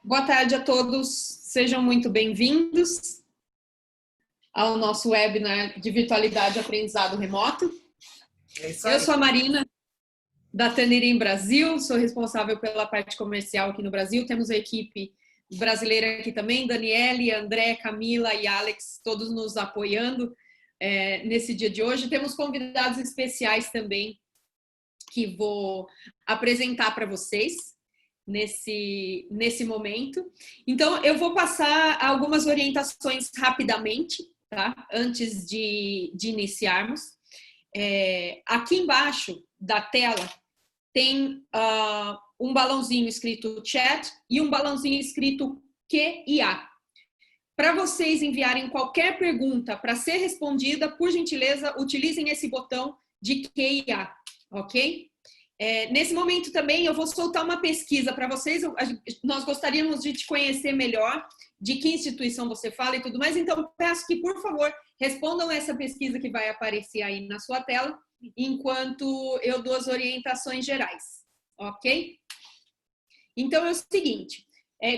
Boa tarde a todos, sejam muito bem-vindos ao nosso webinar de virtualidade e aprendizado remoto. Eu sou a Marina, da Tannirim Brasil, sou responsável pela parte comercial aqui no Brasil. Temos a equipe brasileira aqui também, Daniele, André, Camila e Alex, todos nos apoiando nesse dia de hoje. Temos convidados especiais também que vou apresentar para vocês nesse momento. Então, eu vou passar algumas orientações rapidamente, tá? Antes de iniciarmos. Aqui embaixo da tela tem um balãozinho escrito chat e um balãozinho escrito Q e A. Para vocês enviarem qualquer pergunta para ser respondida, por gentileza, utilizem esse botão de Q e A, ok? Nesse momento também eu vou soltar uma pesquisa para vocês. Nós gostaríamos de te conhecer melhor, de que instituição você fala e tudo mais. Então, peço que, por favor, respondam essa pesquisa que vai aparecer aí na sua tela, enquanto eu dou as orientações gerais, ok? Então, é o seguinte,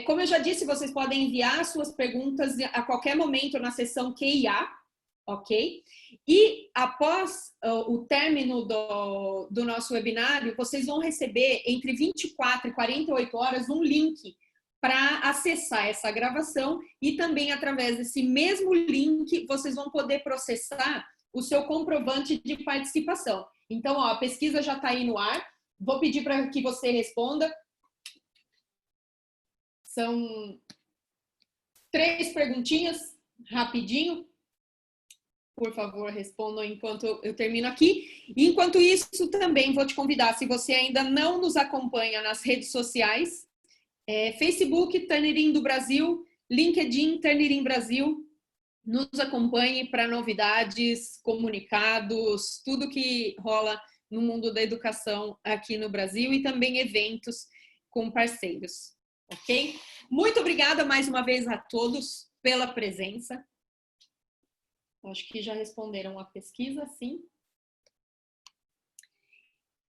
como eu já disse, vocês podem enviar suas perguntas a qualquer momento na seção Q&A, ok? E após o término do nosso webinário, vocês vão receber entre 24 e 48 horas um link para acessar essa gravação e também através desse mesmo link vocês vão poder processar o seu comprovante de participação. Então, a pesquisa já está aí no ar. Vou pedir para que você responda. São 3 perguntinhas, rapidinho. Por favor, respondam enquanto eu termino aqui. E, enquanto isso, também vou te convidar, se você ainda não nos acompanha nas redes sociais, Facebook, Tannirim do Brasil, LinkedIn, Tannirim Brasil, nos acompanhe para novidades, comunicados, tudo que rola no mundo da educação aqui no Brasil e também eventos com parceiros, ok? Muito obrigada mais uma vez a todos pela presença. Acho que já responderam a pesquisa, sim.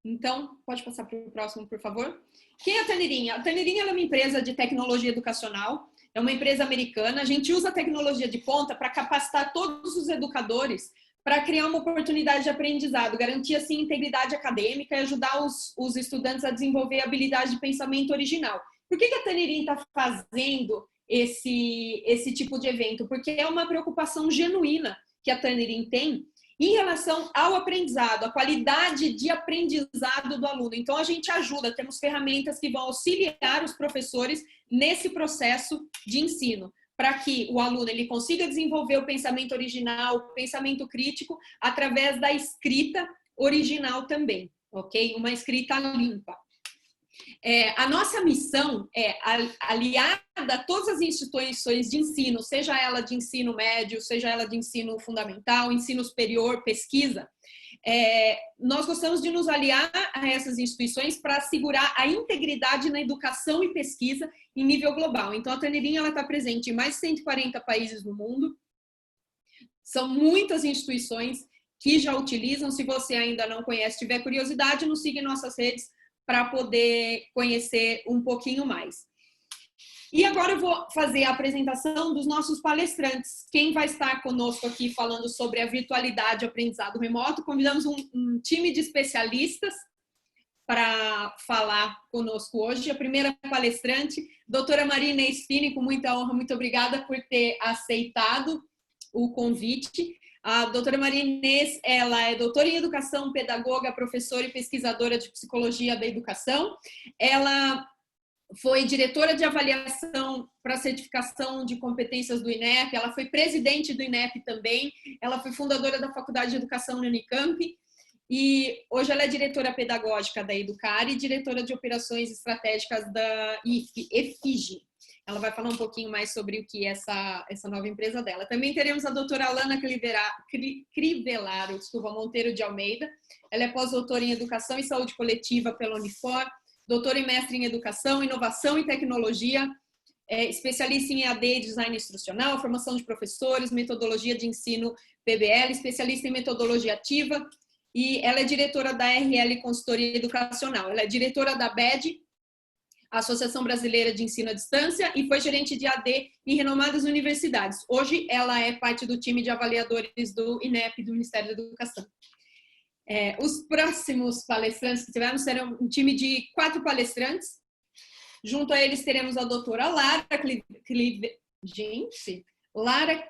Então, pode passar para o próximo, por favor. Quem é a Tannirim? A Tannirim é uma empresa de tecnologia educacional, é uma empresa americana. A gente usa a tecnologia de ponta para capacitar todos os educadores para criar uma oportunidade de aprendizado, garantir, assim, integridade acadêmica e ajudar os estudantes a desenvolver habilidade de pensamento original. Por que a Tannirim está fazendo esse tipo de evento? Porque é uma preocupação genuína que a Tannirim tem em relação ao aprendizado, a qualidade de aprendizado do aluno. Então, a gente ajuda, temos ferramentas que vão auxiliar os professores nesse processo de ensino, para que o aluno ele consiga desenvolver o pensamento original, o pensamento crítico, através da escrita original também, ok? Uma escrita limpa. A nossa missão é aliada a todas as instituições de ensino, seja ela de ensino médio, seja ela de ensino fundamental, ensino superior, pesquisa. Nós gostamos de nos aliar a essas instituições para assegurar a integridade na educação e pesquisa em nível global. Então, a Tannirim está presente em mais de 140 países no mundo. São muitas instituições que já utilizam. Se você ainda não conhece, tiver curiosidade, nos siga em nossas redes para poder conhecer um pouquinho mais. E agora eu vou fazer a apresentação dos nossos palestrantes. Quem vai estar conosco aqui falando sobre a virtualidade e aprendizado remoto? Convidamos um time de especialistas para falar conosco hoje. A primeira palestrante, doutora Maria Inês Fini, com muita honra, muito obrigada por ter aceitado o convite. A doutora Maria Inês, ela é doutora em educação, pedagoga, professora e pesquisadora de psicologia da educação. Ela foi diretora de avaliação para certificação de competências do INEP, ela foi presidente do INEP também, ela foi fundadora da Faculdade de Educação no Unicamp e hoje ela é diretora pedagógica da Educar e diretora de operações estratégicas da EFIG. Ela vai falar um pouquinho mais sobre o que é essa nova empresa dela. Também teremos a doutora Alana Crivellaro Monteiro de Almeida. Ela é pós-doutora em Educação e Saúde Coletiva pela Unifor, doutora e mestre em Educação, Inovação e Tecnologia, especialista em EAD e Design Instrucional, formação de professores, metodologia de ensino PBL, especialista em metodologia ativa, e ela é diretora da RL Consultoria Educacional. Ela é diretora da BED, Associação Brasileira de Ensino à Distância, e foi gerente de AD em renomadas universidades. Hoje, ela é parte do time de avaliadores do INEP, do Ministério da Educação. Os próximos palestrantes que tivermos serão um time de 4 palestrantes. Junto a eles teremos a doutora Lara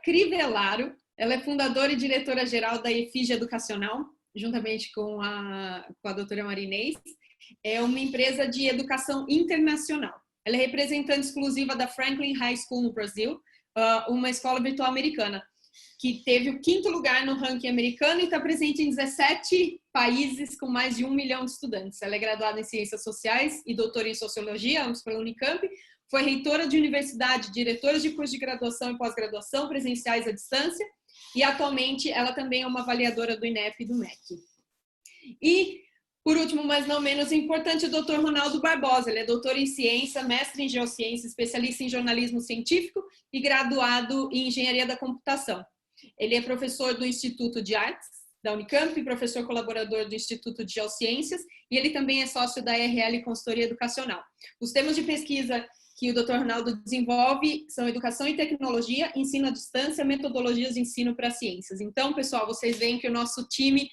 Crivellaro. Ela é fundadora e diretora-geral da EFIG Educacional, juntamente com a doutora Marinês. É uma empresa de educação internacional. Ela é representante exclusiva da Franklin High School no Brasil, uma escola virtual americana, que teve o 5º lugar no ranking americano e está presente em 17 países com mais de 1 milhão de estudantes. Ela é graduada em Ciências Sociais e doutora em Sociologia, ambos pela Unicamp. Foi reitora de universidade, diretora de curso de graduação e pós-graduação presenciais à distância, e atualmente ela também é uma avaliadora do INEP e do MEC. E, por último, mas não menos importante, o Dr. Ronaldo Barbosa. Ele é doutor em ciência, mestre em geociência, especialista em jornalismo científico e graduado em engenharia da computação. Ele é professor do Instituto de Artes da Unicamp, professor colaborador do Instituto de Geociências, e ele também é sócio da RL Consultoria Educacional. Os temas de pesquisa que o Dr. Ronaldo desenvolve são educação e tecnologia, ensino à distância, metodologias de ensino para ciências. Então, pessoal, vocês veem que o nosso time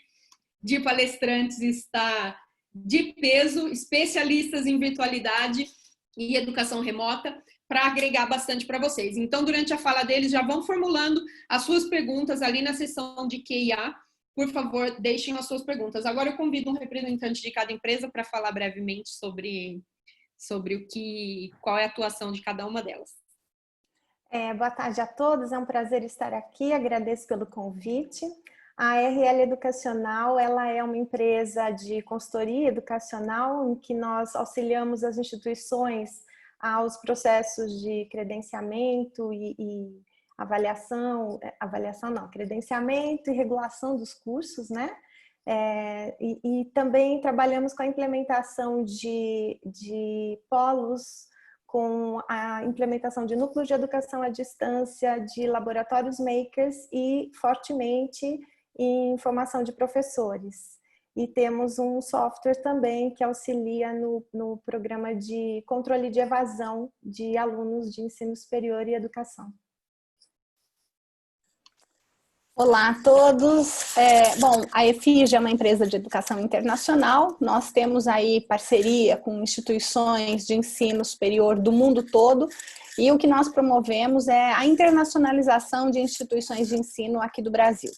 de palestrantes está de peso, especialistas em virtualidade e educação remota, para agregar bastante para vocês. Então, durante a fala deles, já vão formulando as suas perguntas ali na seção de Q&A. Por favor, deixem as suas perguntas. Agora eu convido um representante de cada empresa para falar brevemente sobre qual é a atuação de cada uma delas. Boa tarde a todos, é um prazer estar aqui, agradeço pelo convite. A RL Educacional, ela é uma empresa de consultoria educacional em que nós auxiliamos as instituições aos processos de credenciamento e credenciamento e regulação dos cursos, né? E também trabalhamos com a implementação de polos, com a implementação de núcleos de educação à distância, de laboratórios makers e, fortemente, em formação de professores. E temos um software também que auxilia no programa de controle de evasão de alunos de ensino superior e educação. Olá a todos. Bom, a EFIG é uma empresa de educação internacional. Nós temos aí parceria com instituições de ensino superior do mundo todo. E o que nós promovemos é a internacionalização de instituições de ensino aqui do Brasil.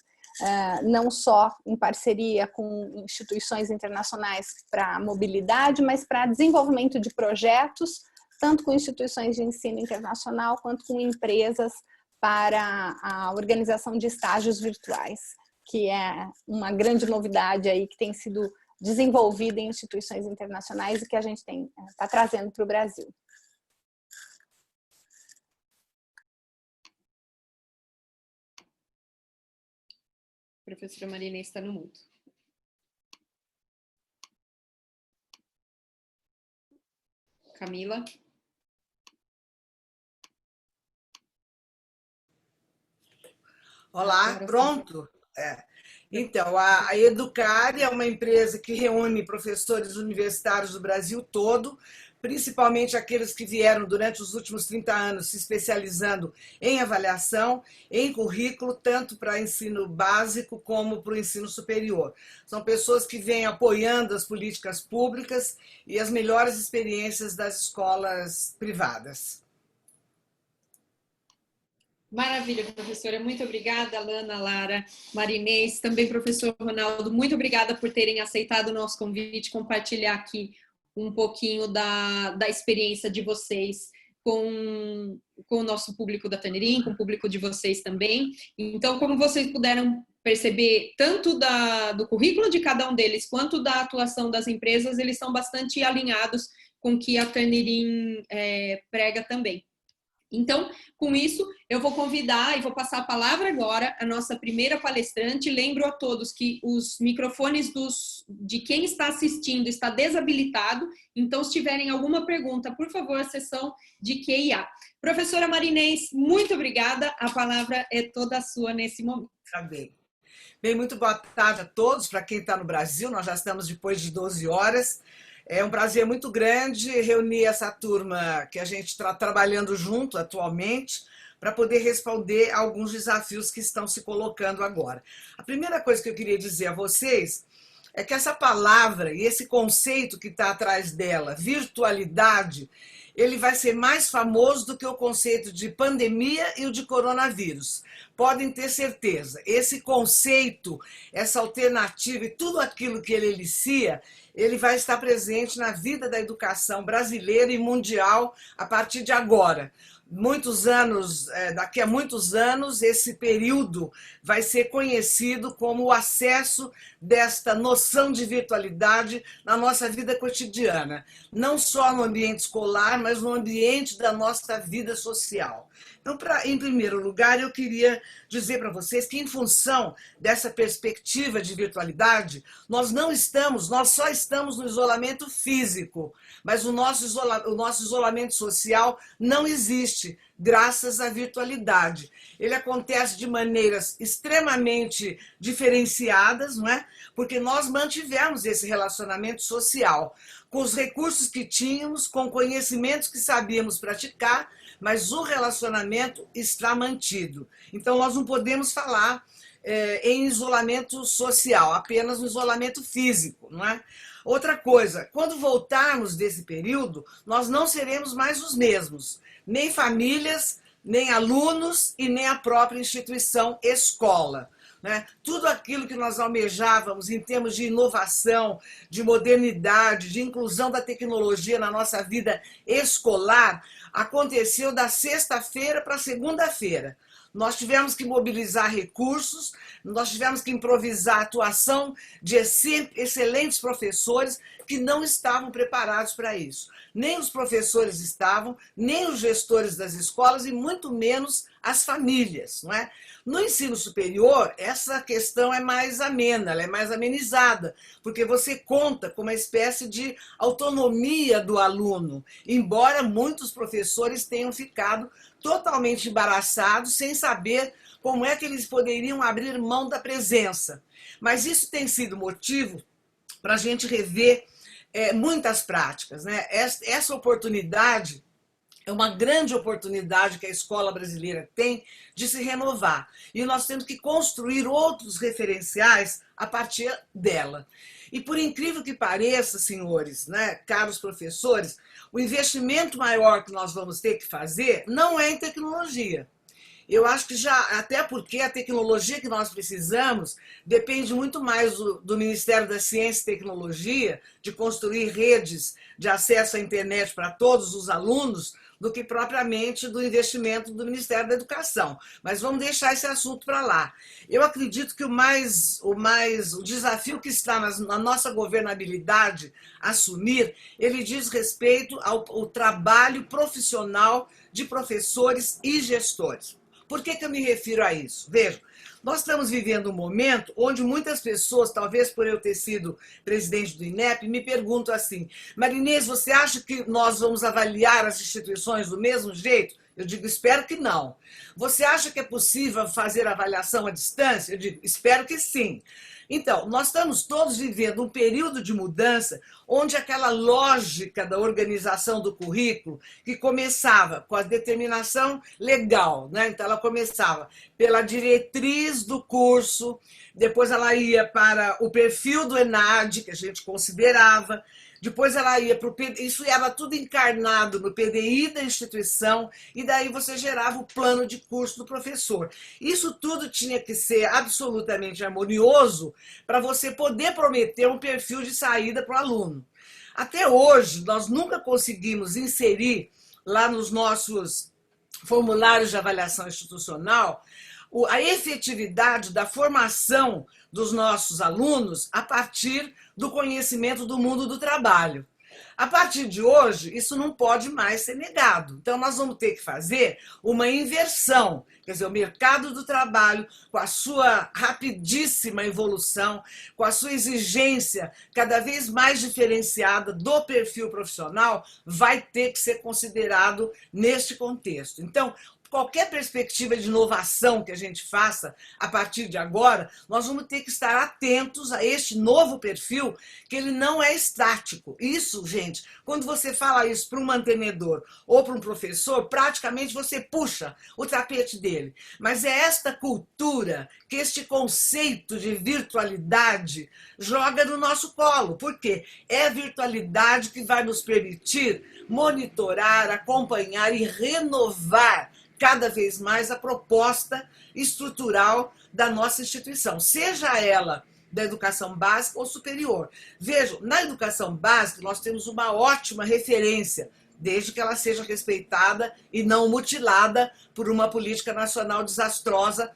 Não só em parceria com instituições internacionais para mobilidade, mas para desenvolvimento de projetos, tanto com instituições de ensino internacional, quanto com empresas para a organização de estágios virtuais, que é uma grande novidade aí que tem sido desenvolvida em instituições internacionais e que a gente está trazendo para o Brasil. Professora Marina está no mudo. Camila. Olá, pronto? Então, a Educare é uma empresa que reúne professores universitários do Brasil todo, principalmente aqueles que vieram durante os últimos 30 anos se especializando em avaliação, em currículo, tanto para ensino básico como para o ensino superior. São pessoas que vêm apoiando as políticas públicas e as melhores experiências das escolas privadas. Maravilha, professora. Muito obrigada, Lana, Lara, Marinês, também professor Ronaldo. Muito obrigada por terem aceitado o nosso convite, compartilhar aqui um pouquinho da experiência de vocês com o nosso público da Tannerim, com o público de vocês também. Então, como vocês puderam perceber, tanto do currículo de cada um deles, quanto da atuação das empresas, eles são bastante alinhados com o que a Tannerim prega também. Então, com isso, eu vou convidar e vou passar a palavra agora à nossa primeira palestrante. Lembro a todos que os microfones de quem está assistindo está desabilitado, então se tiverem alguma pergunta, por favor, a sessão de Q&A. Professora Marinês, muito obrigada, a palavra é toda sua nesse momento. Tá bem. Bem, muito boa tarde a todos, para quem está no Brasil, nós já estamos depois de 12 horas. É um prazer muito grande reunir essa turma que a gente está trabalhando junto atualmente para poder responder a alguns desafios que estão se colocando agora. A primeira coisa que eu queria dizer a vocês é que essa palavra e esse conceito que está atrás dela, virtualidade, ele vai ser mais famoso do que o conceito de pandemia e o de coronavírus. Podem ter certeza. Esse conceito, essa alternativa e tudo aquilo que ele elicia, ele vai estar presente na vida da educação brasileira e mundial a partir de agora. Muitos anos, daqui a muitos anos, esse período vai ser conhecido como o acesso desta noção de virtualidade na nossa vida cotidiana, não só no ambiente escolar, mas no ambiente da nossa vida social. Então, em primeiro lugar, eu queria dizer para vocês que, em função dessa perspectiva de virtualidade, nós só estamos no isolamento físico, mas o nosso isolamento social não existe, graças à virtualidade. Ele acontece de maneiras extremamente diferenciadas, não é? Porque nós mantivemos esse relacionamento social com os recursos que tínhamos, com conhecimentos que sabíamos praticar, mas o relacionamento está mantido. Então, nós não podemos falar em isolamento social, apenas no isolamento físico, não é? Outra coisa, quando voltarmos desse período, nós não seremos mais os mesmos, nem famílias, nem alunos e nem a própria instituição escola. Né? Tudo aquilo que nós almejávamos em termos de inovação, de modernidade, de inclusão da tecnologia na nossa vida escolar, aconteceu da sexta-feira para a segunda-feira. Nós tivemos que mobilizar recursos, nós tivemos que improvisar a atuação de excelentes professores que não estavam preparados para isso. Nem os professores estavam, nem os gestores das escolas e muito menos as famílias, não é? No ensino superior, essa questão é mais amena, ela é mais amenizada, porque você conta com uma espécie de autonomia do aluno, embora muitos professores tenham ficado totalmente embaraçados, sem saber como é que eles poderiam abrir mão da presença. Mas isso tem sido motivo para a gente rever muitas práticas, né? Essa oportunidade é uma grande oportunidade que a escola brasileira tem de se renovar. E nós temos que construir outros referenciais a partir dela. E por incrível que pareça, senhores, né, caros professores, o investimento maior que nós vamos ter que fazer não é em tecnologia. Eu acho que até porque a tecnologia que nós precisamos depende muito mais do Ministério da Ciência e Tecnologia, de construir redes de acesso à internet para todos os alunos, do que propriamente do investimento do Ministério da Educação. Mas vamos deixar esse assunto para lá. Eu acredito que o desafio que está na nossa governabilidade assumir, ele diz respeito ao trabalho profissional de professores e gestores. Por que eu me refiro a isso? Veja, nós estamos vivendo um momento onde muitas pessoas, talvez por eu ter sido presidente do INEP, me perguntam assim: Marinês, você acha que nós vamos avaliar as instituições do mesmo jeito? Eu digo, espero que não. Você acha que é possível fazer avaliação à distância? Eu digo, espero que sim. Então, nós estamos todos vivendo um período de mudança onde aquela lógica da organização do currículo, que começava com a determinação legal, né? Então ela começava pela diretriz do curso, depois ela ia para o perfil do ENAD, que a gente considerava, depois ela ia para o PDI, isso era tudo encarnado no PDI da instituição, e daí você gerava o plano de curso do professor. Isso tudo tinha que ser absolutamente harmonioso para você poder prometer um perfil de saída para o aluno. Até hoje, nós nunca conseguimos inserir lá nos nossos formulários de avaliação institucional a efetividade da formação dos nossos alunos a partir do conhecimento do mundo do trabalho. A partir de hoje, isso não pode mais ser negado. Então, nós vamos ter que fazer uma inversão. Quer dizer, o mercado do trabalho, com a sua rapidíssima evolução, com a sua exigência cada vez mais diferenciada do perfil profissional, vai ter que ser considerado neste contexto. Então, qualquer perspectiva de inovação que a gente faça a partir de agora, nós vamos ter que estar atentos a este novo perfil, que ele não é estático. Isso, gente, quando você fala isso para um mantenedor ou para um professor, praticamente você puxa o tapete dele. Mas é esta cultura que este conceito de virtualidade joga no nosso colo. Por quê? É a virtualidade que vai nos permitir monitorar, acompanhar e renovar cada vez mais a proposta estrutural da nossa instituição, seja ela da educação básica ou superior. Vejam, na educação básica nós temos uma ótima referência, desde que ela seja respeitada e não mutilada por uma política nacional desastrosa,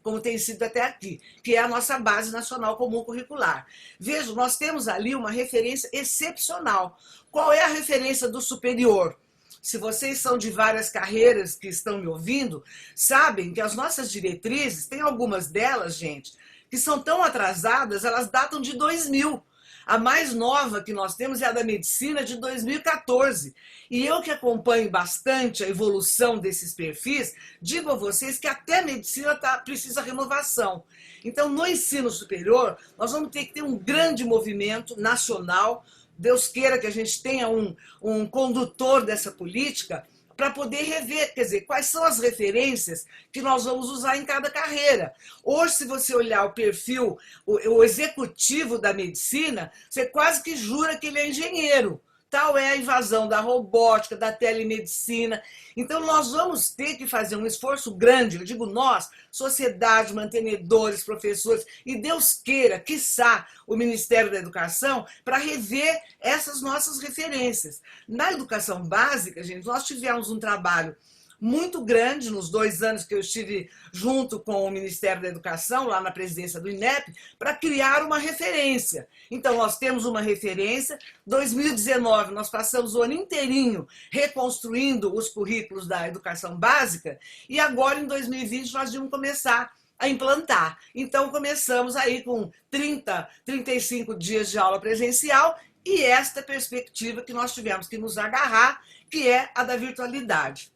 como tem sido até aqui, que é a nossa Base Nacional Comum Curricular. Vejam, nós temos ali uma referência excepcional. Qual é a referência do superior? Se vocês são de várias carreiras que estão me ouvindo, sabem que as nossas diretrizes, tem algumas delas, gente, que são tão atrasadas, elas datam de 2000. A mais nova que nós temos é a da medicina, de 2014. E eu que acompanho bastante a evolução desses perfis, digo a vocês que até a medicina precisa de renovação. Então, no ensino superior, nós vamos ter que ter um grande movimento nacional. Deus queira que a gente tenha um condutor dessa política para poder rever, quer dizer, quais são as referências que nós vamos usar em cada carreira. Hoje, se você olhar o perfil, o executivo da medicina, você quase que jura que ele é engenheiro. Tal é a invasão da robótica, da telemedicina. Então, nós vamos ter que fazer um esforço grande, eu digo nós, sociedade, mantenedores, professores, e Deus queira, quiçá, o Ministério da Educação, para rever essas nossas referências. Na educação básica, gente, nós tivemos um trabalho muito grande nos 2 anos que eu estive junto com o Ministério da Educação, lá na presidência do INEP, para criar uma referência. Então, nós temos uma referência. 2019, nós passamos o ano inteirinho reconstruindo os currículos da educação básica, e agora, em 2020, nós vamos começar a implantar. Então, começamos aí com 35 dias de aula presencial, e esta perspectiva que nós tivemos que nos agarrar, que é a da virtualidade.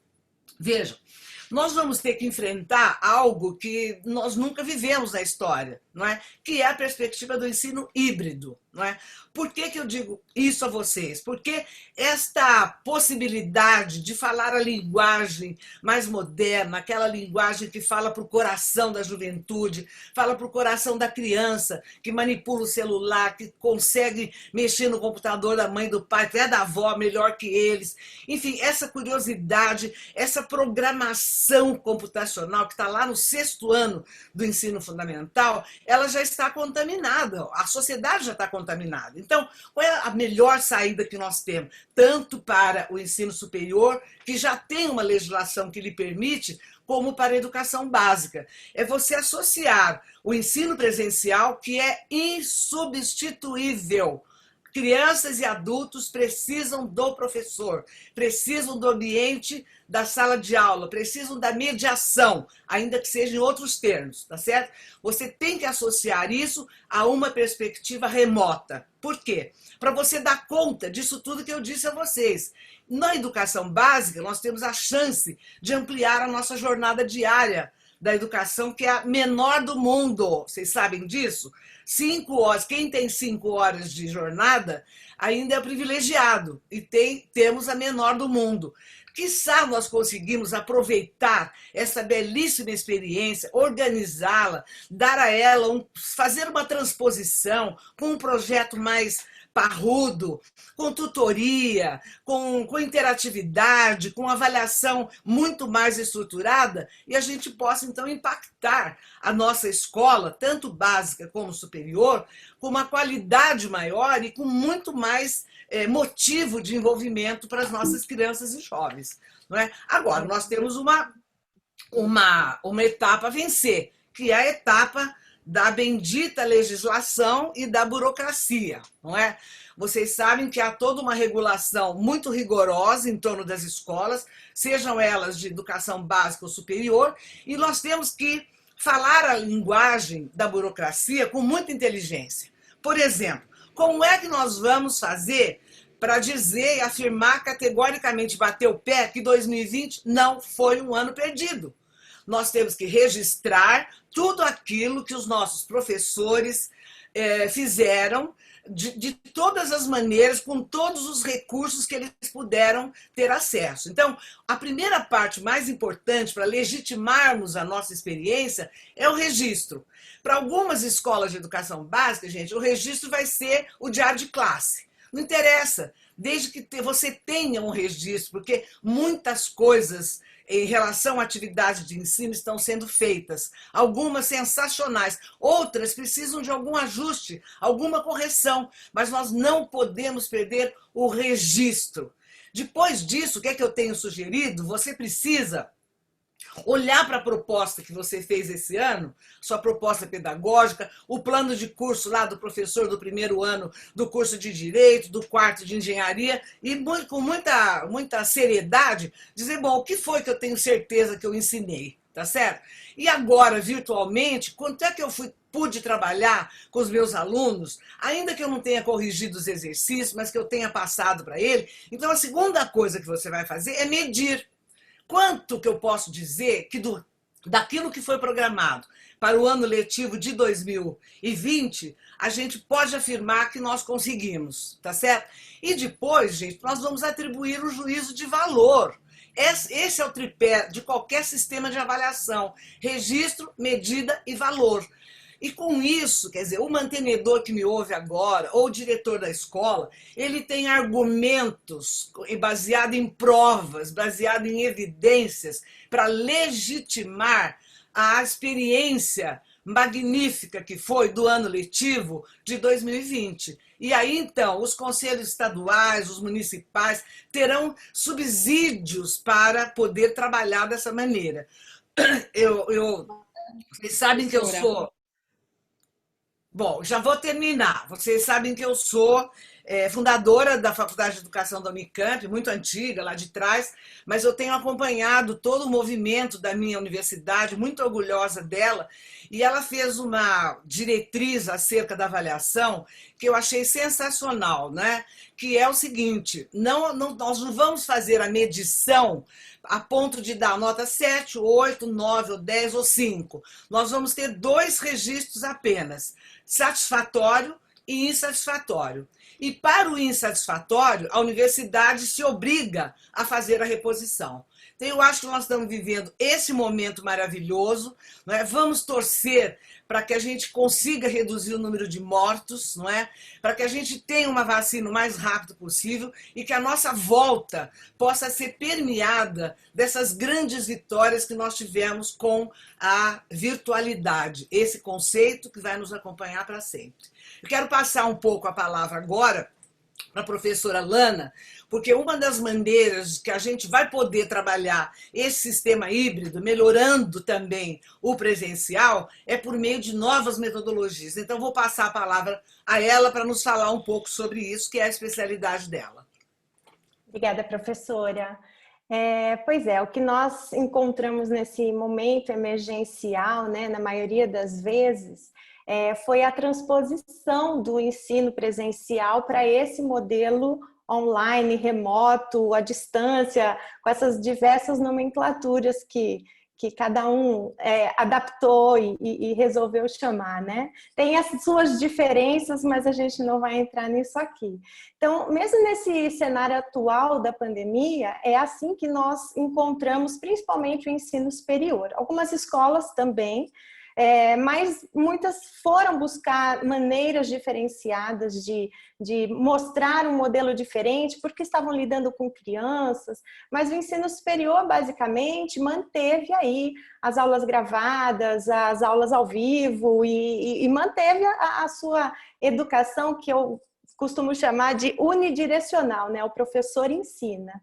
Vejam, nós vamos ter que enfrentar algo que nós nunca vivemos na história, não é? Que é a perspectiva do ensino híbrido, não é? Por que eu digo isso a vocês? Porque esta possibilidade de falar a linguagem mais moderna, aquela linguagem que fala para o coração da juventude, fala para o coração da criança, que manipula o celular, que consegue mexer no computador da mãe, do pai, até da avó, melhor que eles. Enfim, essa curiosidade, essa programação computacional que está lá no 6º ano do ensino fundamental, ela já está contaminada, a sociedade já está contaminada. Então, qual é a melhor saída que nós temos? Tanto para o ensino superior, que já tem uma legislação que lhe permite, como para a educação básica. É você associar o ensino presencial, que é insubstituível. Crianças e adultos precisam do professor, precisam do ambiente da sala de aula, precisam da mediação, ainda que seja em outros termos, tá certo? Você tem que associar isso a uma perspectiva remota. Por quê? Para você dar conta disso tudo que eu disse a vocês. Na educação básica, nós temos a chance de ampliar a nossa jornada diária da educação, que é a menor do mundo. Vocês sabem disso? 5 horas. Quem tem 5 horas de jornada ainda é privilegiado. E temos a menor do mundo. Quiçá nós conseguimos aproveitar essa belíssima experiência, organizá-la, dar a ela, fazer uma transposição com um projeto mais parrudo, com tutoria, com interatividade, com avaliação muito mais estruturada, e a gente possa, então, impactar a nossa escola, tanto básica como superior, com uma qualidade maior e com muito mais motivo de envolvimento para as nossas crianças e jovens. Não é? Agora, nós temos uma etapa a vencer, que é a etapa da bendita legislação e da burocracia, não é? Vocês sabem que há toda uma regulação muito rigorosa em torno das escolas, sejam elas de educação básica ou superior, e nós temos que falar a linguagem da burocracia com muita inteligência. Por exemplo, como é que nós vamos fazer para dizer e afirmar categoricamente, bater o pé, que 2020 não foi um ano perdido. Nós temos que registrar tudo aquilo que os nossos professores fizeram de todas as maneiras, com todos os recursos que eles puderam ter acesso. Então, a primeira parte mais importante para legitimarmos a nossa experiência é o registro. Para algumas escolas de educação básica, gente, o registro vai ser o diário de classe. Não interessa, desde que você tenha um registro, porque muitas coisas em relação à atividade de ensino estão sendo feitas. Algumas sensacionais, outras precisam de algum ajuste, alguma correção, mas nós não podemos perder o registro. Depois disso, o que é que eu tenho sugerido? Você precisa olhar para a proposta que você fez esse ano, sua proposta pedagógica, o plano de curso lá do professor do primeiro ano do curso de Direito, do quarto de Engenharia, e com muita seriedade dizer, bom, o que foi que eu tenho certeza que eu ensinei, tá certo? E agora, virtualmente, quanto é que eu pude trabalhar com os meus alunos, ainda que eu não tenha corrigido os exercícios, mas que eu tenha passado para ele. Então, a segunda coisa que você vai fazer é medir. Quanto que eu posso dizer que daquilo que foi programado para o ano letivo de 2020, a gente pode afirmar que nós conseguimos, tá certo? E depois, gente, nós vamos atribuir o juízo de valor. Esse é o tripé de qualquer sistema de avaliação: registro, medida e valor. E com isso, quer dizer, o mantenedor que me ouve agora, ou o diretor da escola, ele tem argumentos baseados em provas, baseados em evidências, para legitimar a experiência magnífica que foi do ano letivo de 2020. E aí, então, os conselhos estaduais, os municipais, terão subsídios para poder trabalhar dessa maneira. Vocês sabem que eu sou... Bom, já vou terminar. Vocês sabem que eu sou fundadora da Faculdade de Educação da Unicamp, muito antiga, lá de trás, mas eu tenho acompanhado todo o movimento da minha universidade, muito orgulhosa dela, e ela fez uma diretriz acerca da avaliação que eu achei sensacional, né? Que é o seguinte, nós não vamos fazer a medição a ponto de dar nota 7, 8, 9, ou 10 ou 5. Nós vamos ter 2 registros apenas: satisfatório e insatisfatório. E para o insatisfatório, a universidade se obriga a fazer a reposição. Então, eu acho que nós estamos vivendo esse momento maravilhoso, não é? Vamos torcer para que a gente consiga reduzir o número de mortos, não é? Para que a gente tenha uma vacina o mais rápido possível e que a nossa volta possa ser permeada dessas grandes vitórias que nós tivemos com a virtualidade, esse conceito que vai nos acompanhar para sempre. Eu quero passar um pouco a palavra agora para a professora Lana, porque uma das maneiras que a gente vai poder trabalhar esse sistema híbrido, melhorando também o presencial, é por meio de novas metodologias. Então, vou passar a palavra a ela para nos falar um pouco sobre isso, que é a especialidade dela. Obrigada, professora. Pois é, o que nós encontramos nesse momento emergencial, né, na maioria das vezes, foi a transposição do ensino presencial para esse modelo online, remoto, à distância, com essas diversas nomenclaturas que cada um adaptou e resolveu chamar, né? Tem as suas diferenças, mas a gente não vai entrar nisso aqui. Então, mesmo nesse cenário atual da pandemia, é assim que nós encontramos principalmente o ensino superior. Algumas escolas também, mas muitas foram buscar maneiras diferenciadas de mostrar um modelo diferente, porque estavam lidando com crianças, mas o ensino superior, basicamente, manteve aí as aulas gravadas, as aulas ao vivo e manteve a sua educação, que eu costumo chamar de unidirecional, né? O professor ensina.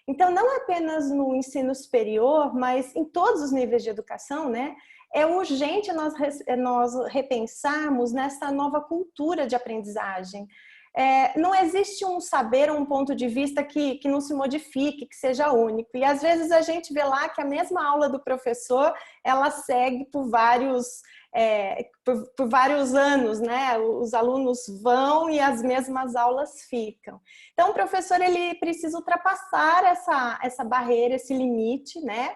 Então, não apenas no ensino superior, mas em todos os níveis de educação, né? É urgente nós repensarmos nessa nova cultura de aprendizagem. não existe um saber, um ponto de vista que não se modifique, que seja único. E às vezes a gente vê lá que a mesma aula do professor, ela segue por vários anos, né? Os alunos vão e as mesmas aulas ficam. Então, o professor ele precisa ultrapassar essa barreira, esse limite, né?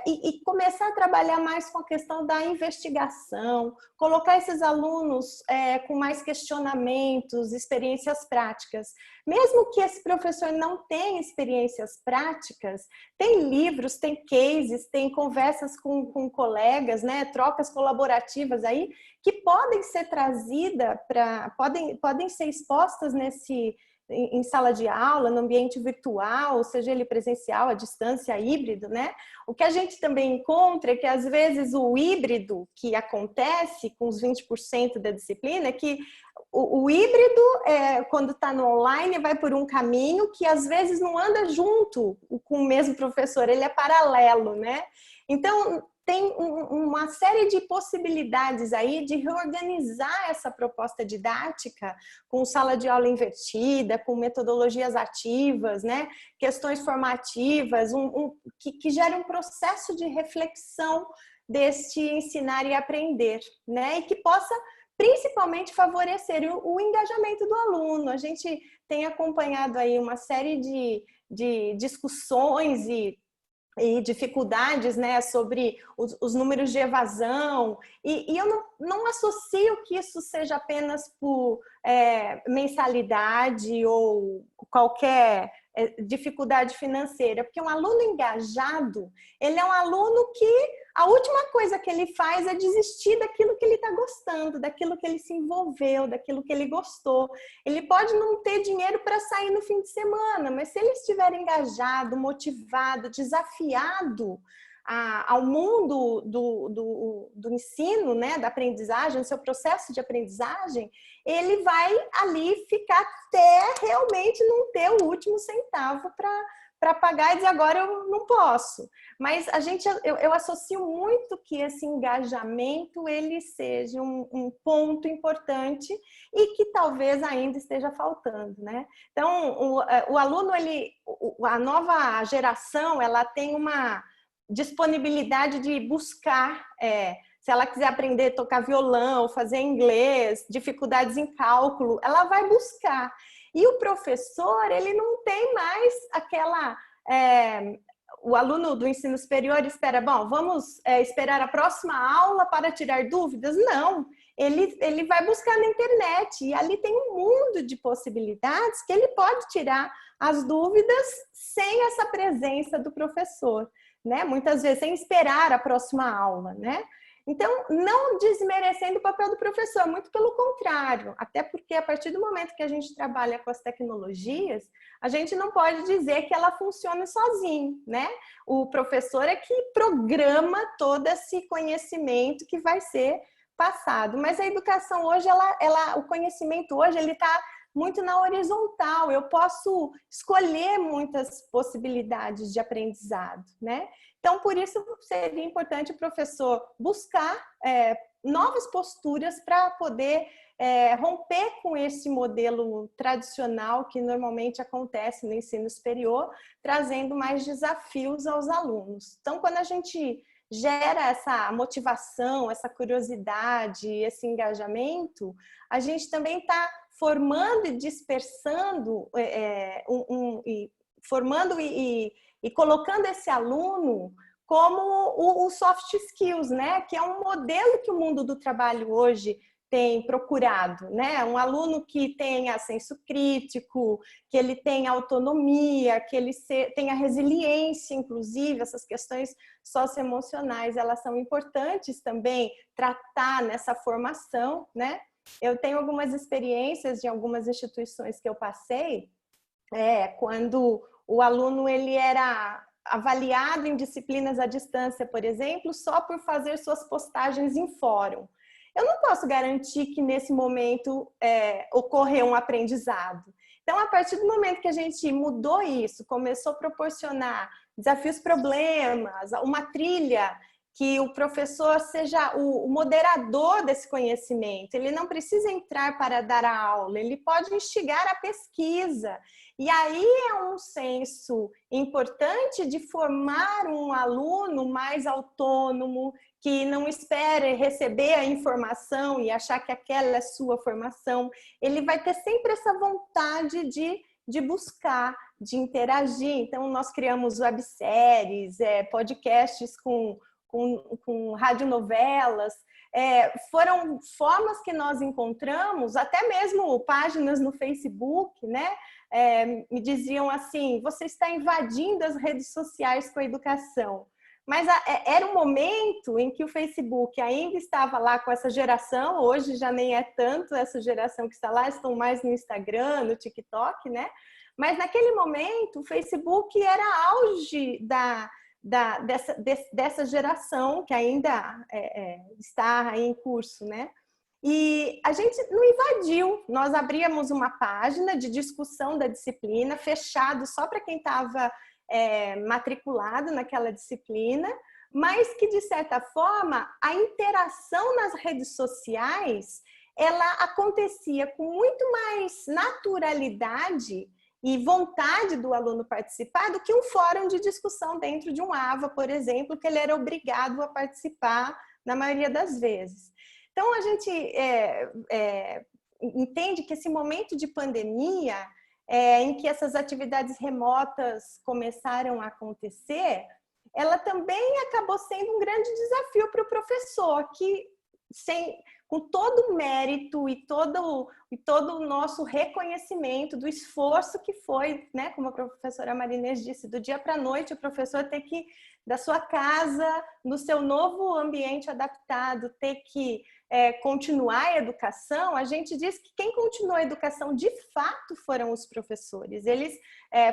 E começar a trabalhar mais com a questão da investigação, colocar esses alunos com mais questionamentos, experiências práticas. Mesmo que esse professor não tenha experiências práticas, tem livros, tem cases, tem conversas com colegas, né, trocas colaborativas aí, que podem ser trazidas, podem ser expostas em sala de aula, no ambiente virtual, seja ele presencial, à distância, híbrido, né? O que a gente também encontra é que, às vezes, o híbrido que acontece com os 20% da disciplina é que o híbrido, quando está no online, vai por um caminho que, às vezes, não anda junto com o mesmo professor, ele é paralelo, né? Então, tem uma série de possibilidades aí de reorganizar essa proposta didática com sala de aula invertida, com metodologias ativas, né? Questões formativas, que gere um processo de reflexão deste ensinar e aprender, né? E que possa principalmente favorecer o engajamento do aluno. A gente tem acompanhado aí uma série de discussões e dificuldades, né, sobre os números de evasão, e eu não associo que isso seja apenas por mensalidade ou qualquer dificuldade financeira, porque um aluno engajado, ele é um aluno que a última coisa que ele faz é desistir daquilo que ele está gostando, daquilo que ele se envolveu, daquilo que ele gostou. Ele pode não ter dinheiro para sair no fim de semana, mas se ele estiver engajado, motivado, desafiado ao mundo do ensino, né, da aprendizagem, do seu processo de aprendizagem, ele vai ali ficar até realmente não ter o último centavo para pagar e dizer, agora eu não posso. Mas eu associo muito que esse engajamento ele seja um ponto importante e que talvez ainda esteja faltando, né? Então, o aluno, a nova geração, ela tem uma disponibilidade de buscar, se ela quiser aprender a tocar violão, fazer inglês, dificuldades em cálculo, ela vai buscar. E o professor, ele não tem mais aquela... o aluno do ensino superior espera, bom, vamos esperar a próxima aula para tirar dúvidas? Não, ele vai buscar na internet e ali tem um mundo de possibilidades que ele pode tirar as dúvidas sem essa presença do professor, né? Muitas vezes sem esperar a próxima aula, né? Então, não desmerecendo o papel do professor, muito pelo contrário, até porque a partir do momento que a gente trabalha com as tecnologias, a gente não pode dizer que ela funcione sozinho, né? O professor é que programa todo esse conhecimento que vai ser passado, mas a educação hoje, o conhecimento hoje, ele está muito na horizontal, eu posso escolher muitas possibilidades de aprendizado, né? Então, por isso, seria importante o professor buscar novas posturas para poder romper com esse modelo tradicional que normalmente acontece no ensino superior, trazendo mais desafios aos alunos. Então, quando a gente gera essa motivação, essa curiosidade, esse engajamento, a gente também está formando e dispersando, formando e colocando esse aluno como o soft skills, né? Que é um modelo que o mundo do trabalho hoje tem procurado, né? Um aluno que tenha senso crítico, que ele tenha autonomia, que ele tenha resiliência, inclusive, essas questões socioemocionais, elas são importantes também tratar nessa formação, né? Eu tenho algumas experiências de algumas instituições que eu passei, quando o aluno ele era avaliado em disciplinas à distância, por exemplo, só por fazer suas postagens em fórum. Eu não posso garantir que nesse momento ocorreu um aprendizado. Então, a partir do momento que a gente mudou isso, começou a proporcionar desafios, problemas, uma trilha que o professor seja o moderador desse conhecimento. Ele não precisa entrar para dar a aula, ele pode instigar a pesquisa. E aí é um senso importante de formar um aluno mais autônomo, que não espere receber a informação e achar que aquela é sua formação. Ele vai ter sempre essa vontade de buscar, de interagir. Então, nós criamos webséries, podcasts com radionovelas, foram formas que nós encontramos, até mesmo páginas no Facebook, né? Me diziam assim, você está invadindo as redes sociais com a educação. Mas era um momento em que o Facebook ainda estava lá com essa geração, hoje já nem é tanto essa geração que está lá, estão mais no Instagram, no TikTok, né? Mas naquele momento o Facebook era auge dessa geração que ainda está em curso, né? E a gente não invadiu, nós abríamos uma página de discussão da disciplina, fechado só para quem estava matriculado naquela disciplina, mas que, de certa forma, a interação nas redes sociais, ela acontecia com muito mais naturalidade e vontade do aluno participar do que um fórum de discussão dentro de um AVA, por exemplo, que ele era obrigado a participar na maioria das vezes. Então, a gente entende que esse momento de pandemia, em que essas atividades remotas começaram a acontecer, ela também acabou sendo um grande desafio para o professor, que com todo o mérito e todo o nosso reconhecimento do esforço que foi, né, como a professora Marinês disse, do dia para a noite o professor ter que, da sua casa, no seu novo ambiente adaptado, ter que continuar a educação. A gente diz que quem continuou a educação de fato foram os professores. Eles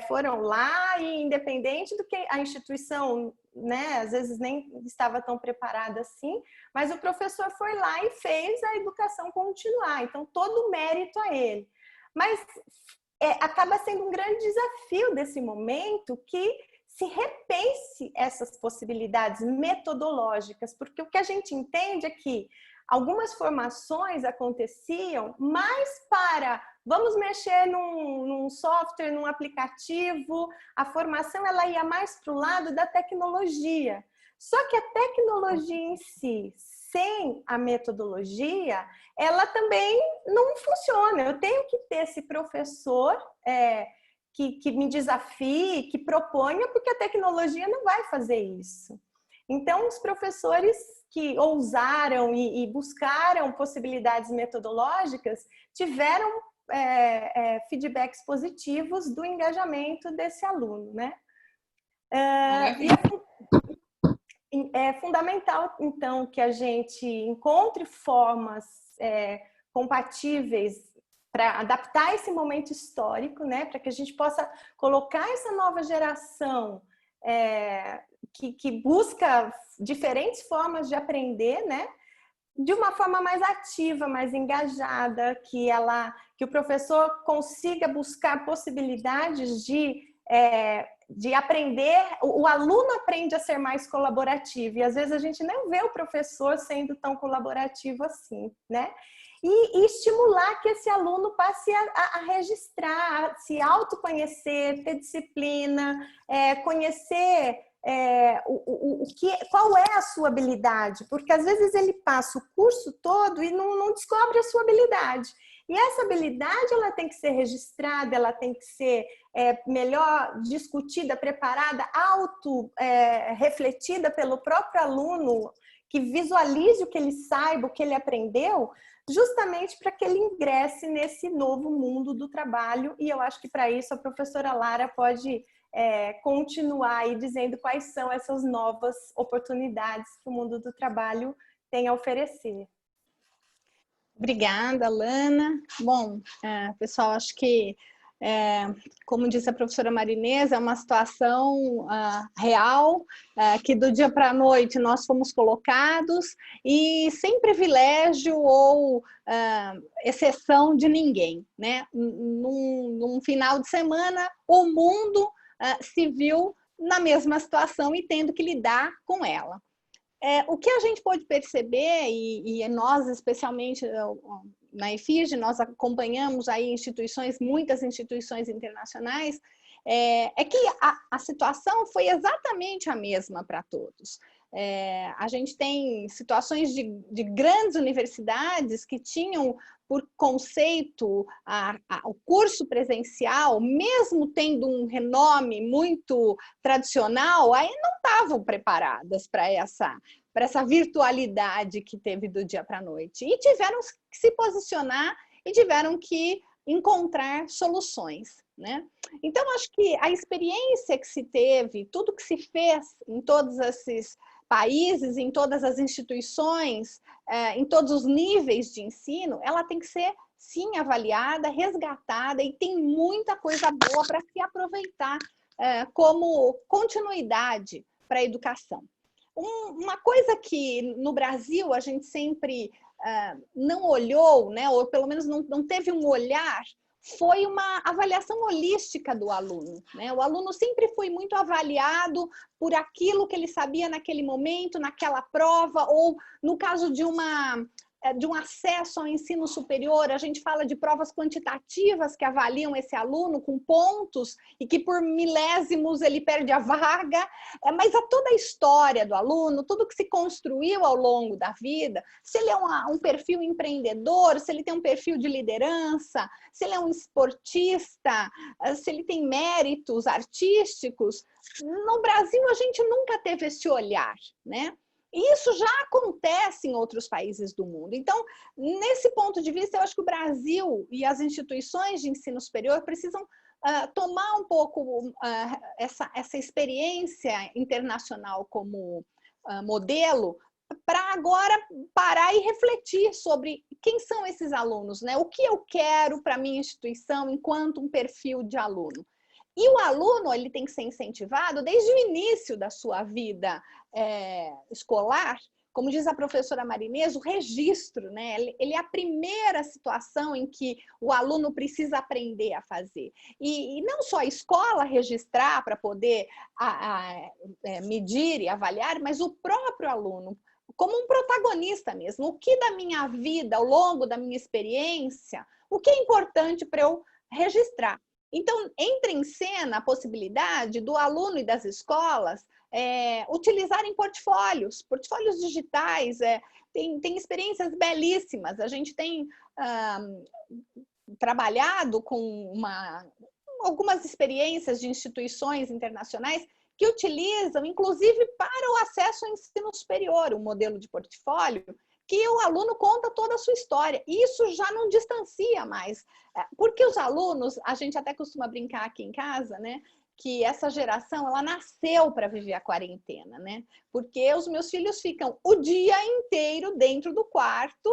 foram lá e, independente do que a instituição, né, às vezes nem estava tão preparada assim, mas o professor foi lá e fez a educação continuar. Então, todo o mérito a ele. Mas acaba sendo um grande desafio desse momento que se repense essas possibilidades metodológicas, porque o que a gente entende é que algumas formações aconteciam mais para, vamos mexer num software, num aplicativo, a formação ela ia mais para o lado da tecnologia. Só que a tecnologia em si, sem a metodologia, ela também não funciona. Eu tenho que ter esse professor que me desafie, que proponha, porque a tecnologia não vai fazer isso. Então, os professores que ousaram e buscaram possibilidades metodológicas tiveram feedbacks positivos do engajamento desse aluno, né? É fundamental, então, que a gente encontre formas compatíveis para adaptar esse momento histórico, né? Para que a gente possa colocar essa nova geração que busca diferentes formas de aprender, né? De uma forma mais ativa, mais engajada, que o professor consiga buscar possibilidades de aprender, o aluno aprende a ser mais colaborativo, e às vezes a gente não vê o professor sendo tão colaborativo assim, né? E estimular que esse aluno passe a registrar, a se autoconhecer, ter disciplina, conhecer qual é a sua habilidade, porque às vezes ele passa o curso todo e não descobre a sua habilidade. E essa habilidade ela tem que ser registrada, ela tem que ser melhor discutida, preparada, refletida pelo próprio aluno, que visualize o que ele saiba, o que ele aprendeu, justamente para que ele ingresse nesse novo mundo do trabalho. E eu acho que para isso a professora Lara pode continuar aí dizendo quais são essas novas oportunidades que o mundo do trabalho tem a oferecer. Obrigada, Lana. Bom, pessoal, acho que, como disse a professora Marinês, é uma situação real, que do dia para a noite nós fomos colocados e sem privilégio ou exceção de ninguém, né? Num final de semana, o mundo se viu na mesma situação e tendo que lidar com ela. O que a gente pode perceber, e nós especialmente na EFIGE, nós acompanhamos aí muitas instituições internacionais, é que a situação foi exatamente a mesma para todos. A gente tem situações de grandes universidades que tinham por conceito o curso presencial, mesmo tendo um renome muito tradicional, aí não estavam preparadas para essa virtualidade que teve do dia para a noite. E tiveram que se posicionar e tiveram que encontrar soluções, né? Então, acho que a experiência que se teve, tudo que se fez em todos esses países, em todas as instituições, em todos os níveis de ensino, ela tem que ser, sim, avaliada, resgatada, e tem muita coisa boa para se aproveitar como continuidade para a educação. Uma coisa que no Brasil a gente sempre não olhou, né, ou pelo menos não teve um olhar, foi uma avaliação holística do aluno, né? O aluno sempre foi muito avaliado por aquilo que ele sabia naquele momento, naquela prova, ou no caso de um acesso ao ensino superior, a gente fala de provas quantitativas que avaliam esse aluno com pontos e que por milésimos ele perde a vaga, mas toda a história do aluno, tudo que se construiu ao longo da vida, se ele é um perfil empreendedor, se ele tem um perfil de liderança, se ele é um esportista, se ele tem méritos artísticos, no Brasil a gente nunca teve esse olhar, né? E isso já acontece em outros países do mundo. Então, nesse ponto de vista, eu acho que o Brasil e as instituições de ensino superior precisam tomar um pouco essa experiência internacional como modelo, para agora parar e refletir sobre quem são esses alunos, né? O que eu quero para a minha instituição enquanto um perfil de aluno. E o aluno, ele tem que ser incentivado desde o início da sua vida escolar, como diz a professora Marinês, o registro, né? Ele é a primeira situação em que o aluno precisa aprender a fazer. E não só a escola registrar para poder medir e avaliar, mas o próprio aluno, como um protagonista mesmo. O que da minha vida, ao longo da minha experiência, o que é importante para eu registrar? Então, entra em cena a possibilidade do aluno e das escolas utilizarem portfólios digitais, tem experiências belíssimas. A gente tem trabalhado com algumas experiências de instituições internacionais que utilizam, inclusive para o acesso ao ensino superior, um modelo de portfólio que o aluno conta toda a sua história. Isso já não distancia mais. Porque os alunos, a gente até costuma brincar aqui em casa, né? Que essa geração, ela nasceu para viver a quarentena, né? Porque os meus filhos ficam o dia inteiro dentro do quarto,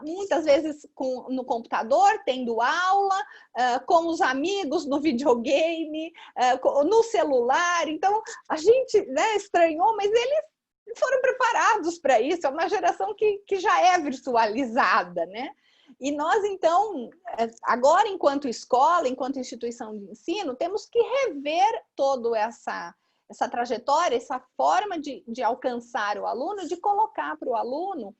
muitas vezes no computador, tendo aula, com os amigos no videogame, no celular. Então, a gente, né, estranhou, mas eles foram preparados para isso. É uma geração que já é virtualizada, né? E nós, então, agora, enquanto escola, enquanto instituição de ensino, temos que rever toda essa trajetória, essa forma de alcançar o aluno, de colocar para o aluno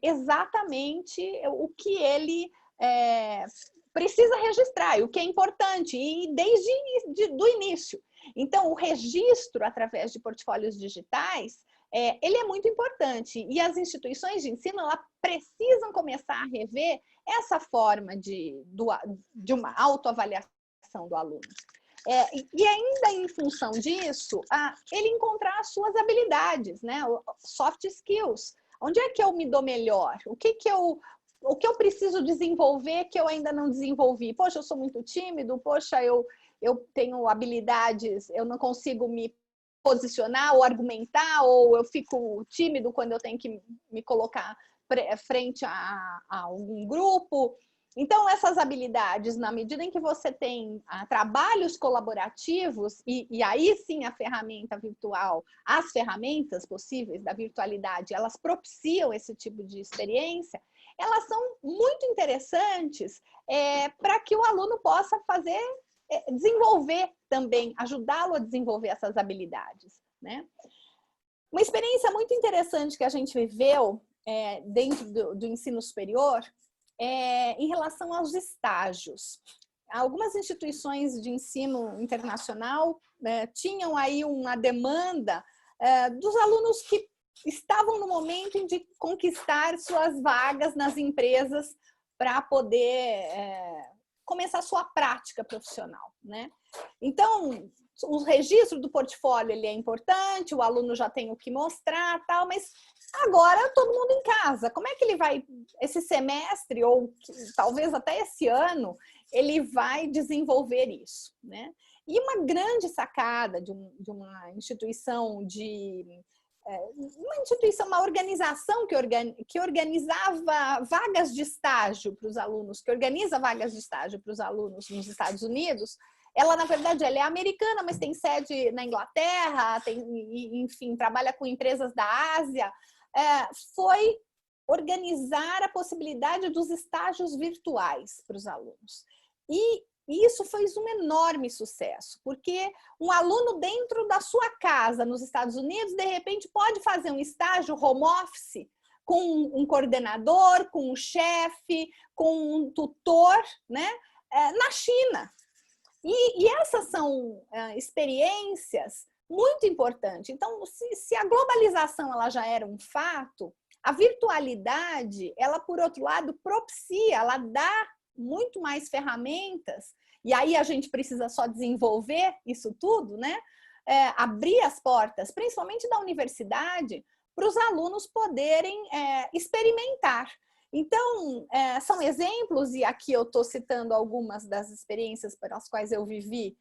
exatamente o que ele precisa registrar, o que é importante, e desde o início. Então, o registro através de portfólios digitais, ele é muito importante, e as instituições de ensino elas precisam começar a rever essa forma de uma autoavaliação do aluno. E ainda em função disso, ele encontrar as suas habilidades, né? Soft skills. Onde é que eu me dou melhor? O que eu preciso desenvolver que eu ainda não desenvolvi? Poxa, eu sou muito tímido, poxa, eu tenho habilidades, eu não consigo me posicionar ou argumentar, ou eu fico tímido quando eu tenho que me colocar frente a algum grupo. Então, essas habilidades, na medida em que você tem trabalhos colaborativos, e aí sim a ferramenta virtual, as ferramentas possíveis da virtualidade, elas propiciam esse tipo de experiência, elas são muito interessantes para que o aluno possa desenvolver também, ajudá-lo a desenvolver essas habilidades, né? Uma experiência muito interessante que a gente viveu dentro do ensino superior em relação aos estágios. Algumas instituições de ensino internacional tinham aí uma demanda dos alunos que estavam no momento de conquistar suas vagas nas empresas para poder começar a sua prática profissional, né? Então, o registro do portfólio ele é importante, o aluno já tem o que mostrar, tal, mas agora todo mundo em casa. Como é que ele vai, esse semestre, ou talvez até esse ano, ele vai desenvolver isso, né? E uma grande sacada de uma instituição uma organização que organizava vagas de estágio para os alunos, que organiza vagas de estágio para os alunos nos Estados Unidos. Ela, na verdade, ela é americana, mas tem sede na Inglaterra, enfim, trabalha com empresas da Ásia. Foi organizar a possibilidade dos estágios virtuais para os alunos. E isso fez um enorme sucesso, porque um aluno dentro da sua casa, nos Estados Unidos, de repente pode fazer um estágio home office com um coordenador, com um chefe, com um tutor, né, na China. E essas são experiências muito importantes. Então, se a globalização ela já era um fato, a virtualidade, ela, por outro lado, propicia, ela dá muito mais ferramentas, e aí a gente precisa só desenvolver isso tudo, né? Abrir as portas, principalmente da universidade, para os alunos poderem experimentar. Então, são exemplos, e aqui eu estou citando algumas das experiências pelas quais eu vivi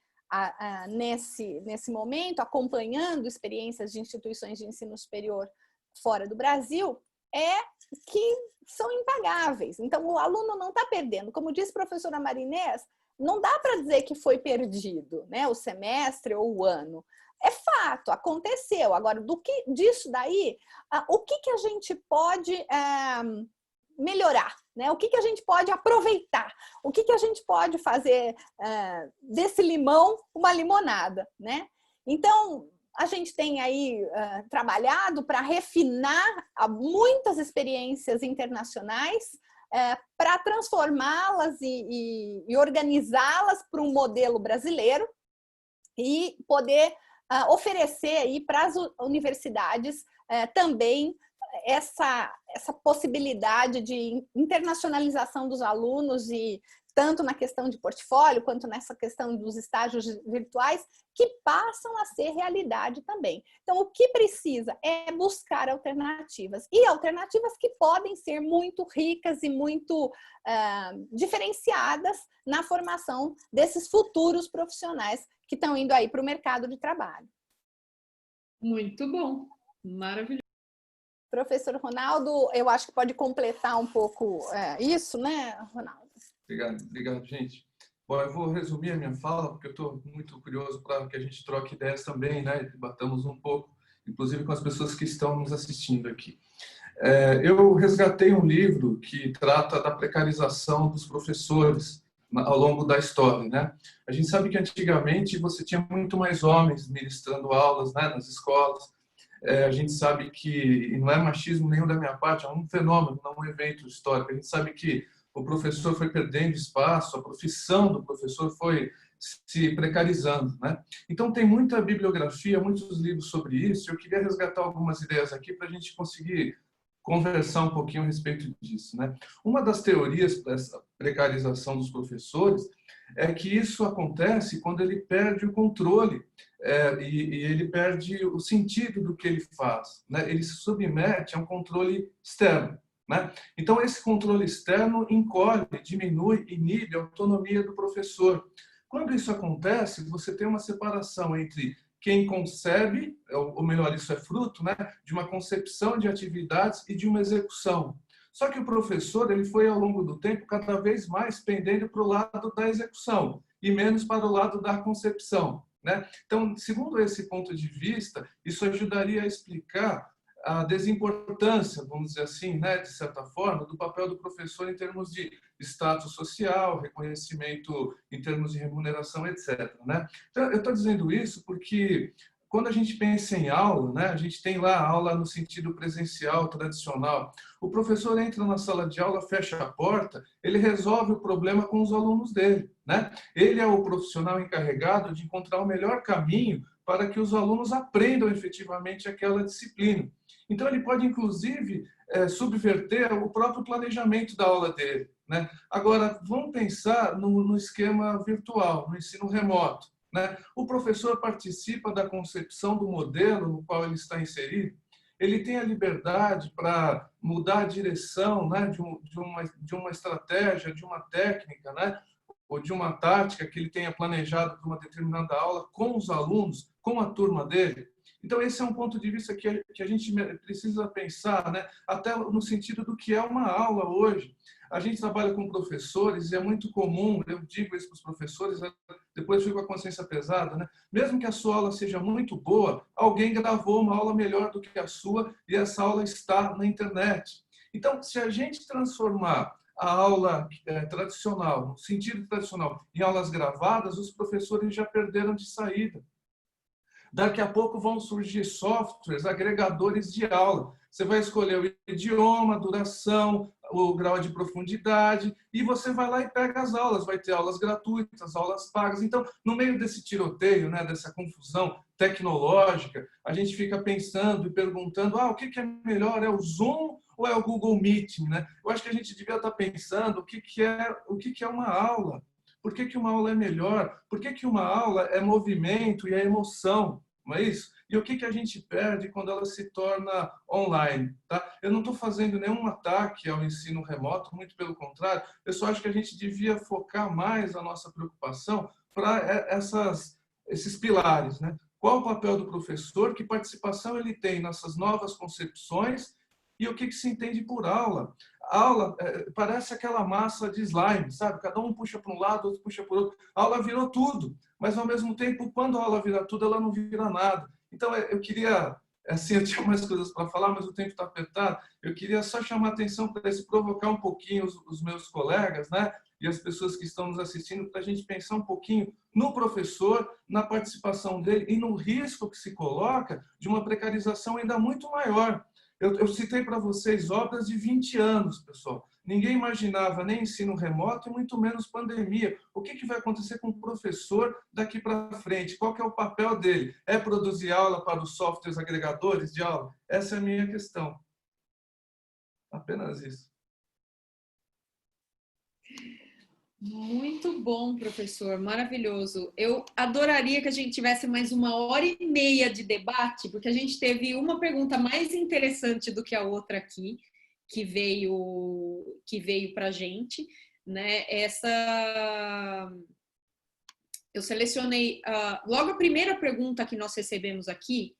nesse momento, acompanhando experiências de instituições de ensino superior fora do Brasil, que são impagáveis. Então, o aluno não está perdendo. Como disse a professora Marinês, não dá para dizer que foi perdido, né, o semestre ou o ano. É fato, aconteceu. Agora, disso daí, o que a gente pode melhorar, né? O que a gente pode aproveitar? O que a gente pode fazer desse limão uma limonada, né? Então, a gente tem aí trabalhado para refinar muitas experiências internacionais para transformá-las e organizá-las para um modelo brasileiro e poder oferecer aí para as universidades também essa possibilidade de internacionalização dos alunos, e tanto na questão de portfólio quanto nessa questão dos estágios virtuais, que passam a ser realidade também. Então, o que precisa é buscar alternativas, e alternativas que podem ser muito ricas e muito diferenciadas na formação desses futuros profissionais que estão indo aí para o mercado de trabalho. Muito bom, maravilhoso. Professor Ronaldo, eu acho que pode completar um pouco isso, né, Ronaldo? Obrigado, gente. Bom, eu vou resumir a minha fala, porque eu estou muito curioso para que a gente troque ideias também, né? Debatamos um pouco, inclusive com as pessoas que estão nos assistindo aqui. Eu resgatei um livro que trata da precarização dos professores ao longo da história, né? A gente sabe que antigamente você tinha muito mais homens ministrando aulas, né, nas escolas. A gente sabe que, e não é machismo nenhum da minha parte, é um fenômeno, não um evento histórico. A gente sabe que o professor foi perdendo espaço, a profissão do professor foi se precarizando, né? Então, tem muita bibliografia, muitos livros sobre isso. Eu queria resgatar algumas ideias aqui para a gente conseguir conversar um pouquinho a respeito disso, né? Uma das teorias dessa precarização dos professores é que isso acontece quando ele perde o controle e ele perde o sentido do que ele faz, né? Ele se submete a um controle externo, né? Então, esse controle externo encolhe, diminui, inibe a autonomia do professor. Quando isso acontece, você tem uma separação entre quem concebe, ou melhor, isso é fruto, né, de uma concepção de atividades e de uma execução. Só que o professor ele foi, ao longo do tempo, cada vez mais pendendo para o lado da execução e menos para o lado da concepção, né? Então, segundo esse ponto de vista, isso ajudaria a explicar a desimportância, vamos dizer assim, né, de certa forma, do papel do professor em termos de status social, reconhecimento em termos de remuneração, etc., né? Então, eu estou dizendo isso porque quando a gente pensa em aula, né, a gente tem lá a aula no sentido presencial, tradicional. O professor entra na sala de aula, fecha a porta, ele resolve o problema com os alunos dele, né? Ele é o profissional encarregado de encontrar o melhor caminho para que os alunos aprendam efetivamente aquela disciplina. Então, ele pode, inclusive, subverter o próprio planejamento da aula dele, né? Agora, vamos pensar no esquema virtual, no ensino remoto, né? O professor participa da concepção do modelo no qual ele está inserido, ele tem a liberdade para mudar a direção, né, de uma estratégia, de uma técnica, né, ou de uma tática que ele tenha planejado para uma determinada aula com os alunos, com a turma dele. Então, esse é um ponto de vista que a gente precisa pensar, né, até no sentido do que é uma aula hoje. A gente trabalha com professores e é muito comum, eu digo isso para os professores, depois fico com a consciência pesada, né? Mesmo que a sua aula seja muito boa, alguém gravou uma aula melhor do que a sua e essa aula está na internet. Então, se a gente transformar a aula tradicional, no sentido tradicional, em aulas gravadas, os professores já perderam de saída. Daqui a pouco vão surgir softwares, agregadores de aula. Você vai escolher o idioma, a duração, o grau de profundidade, e você vai lá e pega as aulas. Vai ter aulas gratuitas, aulas pagas. Então, no meio desse tiroteio, né, dessa confusão tecnológica, a gente fica pensando e perguntando, o que é melhor? É o Zoom ou é o Google Meeting? Né? Eu acho que a gente devia estar pensando o que é uma aula. Por que uma aula é melhor? Por que uma aula é movimento e é emoção? Não é isso? E o que a gente perde quando ela se torna online? Tá? Eu não estou fazendo nenhum ataque ao ensino remoto, muito pelo contrário. Eu só acho que a gente devia focar mais a nossa preocupação para esses pilares. Né? Qual o papel do professor? Que participação ele tem nessas novas concepções? E o que se entende por aula? A aula parece aquela massa de slime, sabe? Cada um puxa para um lado, outro puxa para o outro. A aula virou tudo, mas ao mesmo tempo, quando a aula vira tudo, ela não vira nada. Então, eu queria, assim, eu tinha mais coisas para falar, mas o tempo está apertado. Eu queria só chamar a atenção para isso, provocar um pouquinho os meus colegas, né? E as pessoas que estão nos assistindo, para a gente pensar um pouquinho no professor, na participação dele e no risco que se coloca de uma precarização ainda muito maior. Eu citei para vocês obras de 20 anos, pessoal. Ninguém imaginava nem ensino remoto e muito menos pandemia. O que vai acontecer com o professor daqui para frente? Qual que é o papel dele? É produzir aula para os softwares agregadores de aula? Essa é a minha questão. Apenas isso. Muito bom, professor, maravilhoso. Eu adoraria que a gente tivesse mais 1h30 de debate, porque a gente teve uma pergunta mais interessante do que a outra aqui, que veio para a gente, né? Eu selecionei logo a primeira pergunta que nós recebemos aqui.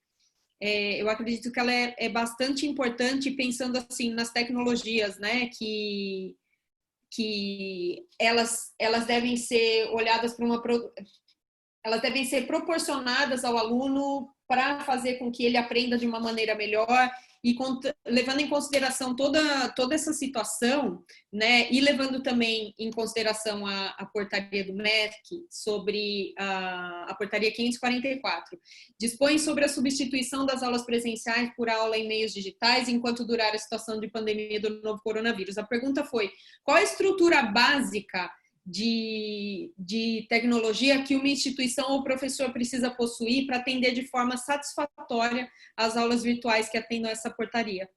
Eu acredito que ela é bastante importante, pensando assim nas tecnologias, né? Que elas devem ser olhadas elas devem ser proporcionadas ao aluno para fazer com que ele aprenda de uma maneira melhor e levando em consideração toda essa situação, né, e levando também em consideração a portaria do MEC sobre a portaria 544. Dispõe sobre a substituição das aulas presenciais por aula em meios digitais enquanto durar a situação de pandemia do novo coronavírus. A pergunta foi: qual a estrutura básica de tecnologia que uma instituição ou professor precisa possuir para atender de forma satisfatória as aulas virtuais que atendam essa portaria?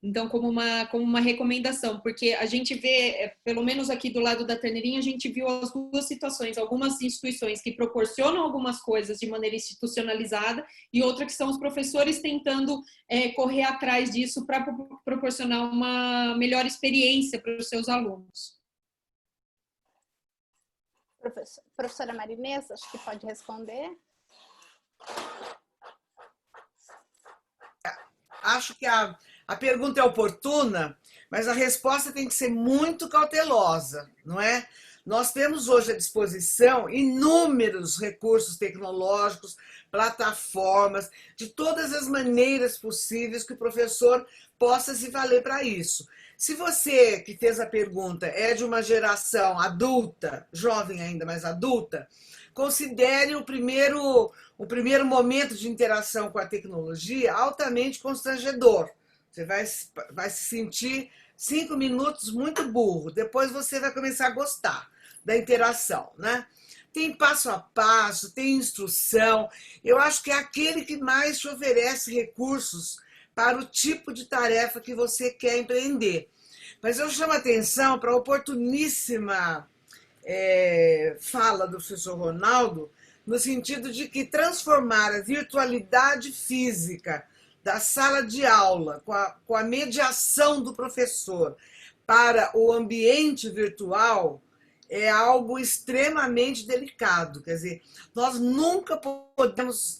Então, como uma recomendação, porque a gente vê, pelo menos aqui do lado da Terneirinha, a gente viu as duas situações, algumas instituições que proporcionam algumas coisas de maneira institucionalizada e outra que são os professores tentando correr atrás disso para proporcionar uma melhor experiência para os seus alunos. Professora Marinês, acho que pode responder. Acho que a pergunta é oportuna, mas a resposta tem que ser muito cautelosa, não é? Nós temos hoje à disposição inúmeros recursos tecnológicos, plataformas, de todas as maneiras possíveis que o professor possa se valer para isso. Se você que fez a pergunta é de uma geração adulta, jovem ainda, mas adulta, considere o primeiro momento de interação com a tecnologia altamente constrangedor. Você vai se sentir 5 minutos muito burro, depois você vai começar a gostar da interação, né? Tem passo a passo, tem instrução. Eu acho que é aquele que mais te oferece recursos para o tipo de tarefa que você quer empreender. Mas eu chamo a atenção para a oportuníssima fala do professor Ronaldo, no sentido de que transformar a virtualidade física da sala de aula, com a mediação do professor, para o ambiente virtual, é algo extremamente delicado. Quer dizer, nós nunca podemos